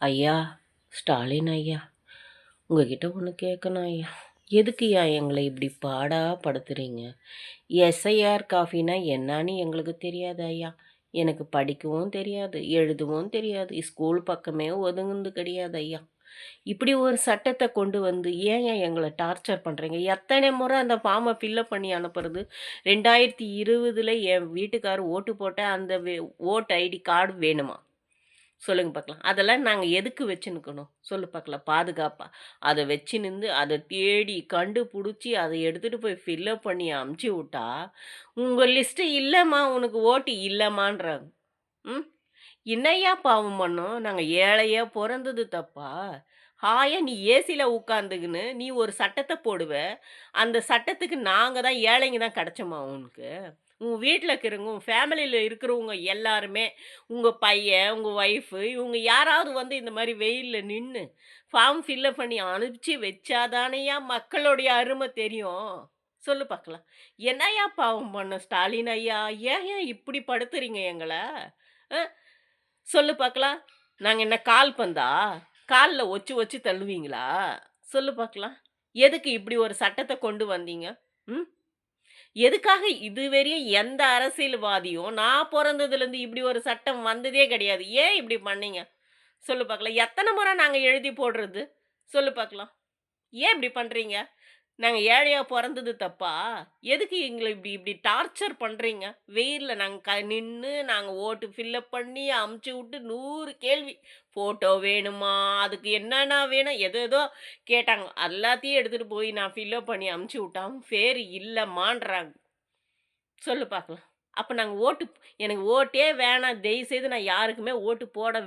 ஐயா, ஸ்டாலின் ஐயா, உங்ககிட்ட ஒன்று கேட்கணும் ஐயா. எதுக்குய்யா எங்களை இப்படி பாடா படுத்துறீங்க? எஸ்ஐஆர் காஃபினா என்னன்னு எங்களுக்கு தெரியாது ஐயா. எனக்கு படிக்கவும் தெரியாது, எழுதவும் தெரியாது, ஸ்கூல் பக்கமே ஒதுங்குந்து கிடையாது ஐயா. இப்படி ஒரு சட்டத்தை கொண்டு வந்து ஏன் எங்களை டார்ச்சர் பண்ணுறீங்க? எத்தனை முறை அந்த ஃபார்மை ஃபில்லப் பண்ணி அனுப்புறது? 2020 என் வீட்டுக்காரர் ஓட்டு போட்ட அந்த ஓட் ஐடி கார்டு வேணுமா? சொல்லுங்க பார்க்கலாம். அதெல்லாம் நாங்க எதுக்கு வச்சுன்னுக்கணும்? சொல்லு பார்க்கலாம். பாதுகாப்பா. அத வச்சு நின்னு, அத தேடி கண்டுபுடிச்சு, அத எடுத்துட்டு போய் ஃபில்லப் பண்ணி அனுப்பிச்சு விட்டா, உங்க லிஸ்ட் இல்லம்மா, உனக்கு ஓட்டு இல்லம்மான்றாங்க. ம். என்னய்யா பாவம் பண்ணோம்? நாங்க ஏழையா பொறந்தது தப்பா? ஹாயா நீ ஏசில உட்காந்துக்கின்னு, நீ ஒரு சட்டத்த போடுவ. அந்த சட்டத்துக்கு நாங்க தான் ஏழைங்க தான் கிடைச்சோமா உனக்கு? உன் வீட்ல இருக்கிறவங்க, உன் ஃபேமிலில இருக்கிறவங்க எல்லாருமே, உங்க பையன், உங்க ஒய்ஃபு இவங்க யாராவது வந்து இந்த மாரி வெயில்ல நின்னு, ஃபார்ம் ஃபில்லப் பண்ணி அனுப்பிச்சு வச்சா தானேய்யா மக்களுடைய அரும தெரியும். சொல்லு பார்க்கலாம். என்னய்யா பாவம் பண்ணோம் ஸ்டாலின் ஐயா? ஏன்யா இப்படி படுத்துறீங்க எங்கள? அ சொல்லு பார்க்கலாம். நாங்க என்ன கால் பந்தா? கால்ல ஒச்சு ஒச்சு தள்ளுவீங்களா? சொல்லு பார்க்கலாம். எதுக்கு இப்படி ஒரு சட்டத்த கொண்டு வந்தீங்க? ம். எதுக்காக இதுவரையும் எந்த அரசியல்வாதியும் நான் பொறந்ததுலேருந்து இப்படி ஒரு சட்டம் வந்ததே கிடையாது. ஏன் இப்படி பண்ணீங்க? சொல்லு பார்க்கலாம். எத்தன முறை நாங்க எழுதி போடுறது? சொல்லு பார்க்கலாம். ஏன் இப்படி பண்றீங்க? நாங்க ஏழையா பொறந்தது தப்பா? எதுக்கு எங்கள இப்படி இப்படி டார்ச்சர் பண்றீங்க? வெயில்ல நாங்க நின்னு நாங்க ஓட்டு ஃபில்லப் பண்ணி அமுச்சு விட்டு 100 கேள்வி. ஃபோட்டோ வேணுமா? அதுக்கு என்னென்ன வேணும்? ஏதேதோ கேட்டாங்க. எல்லாத்தையும் எடுத்துட்டு போய் நான் ஃபில்லப் பண்ணி அமுச்சு விட்டா, பேர் இல்லம்மான்றாங்க. சொல்லு பார்க்கலாம். அப்ப நாங்க எனக்கு ஓட்டே வேணாம். தயவுசெய்து நான் யாருக்குமே ஓட்டு போட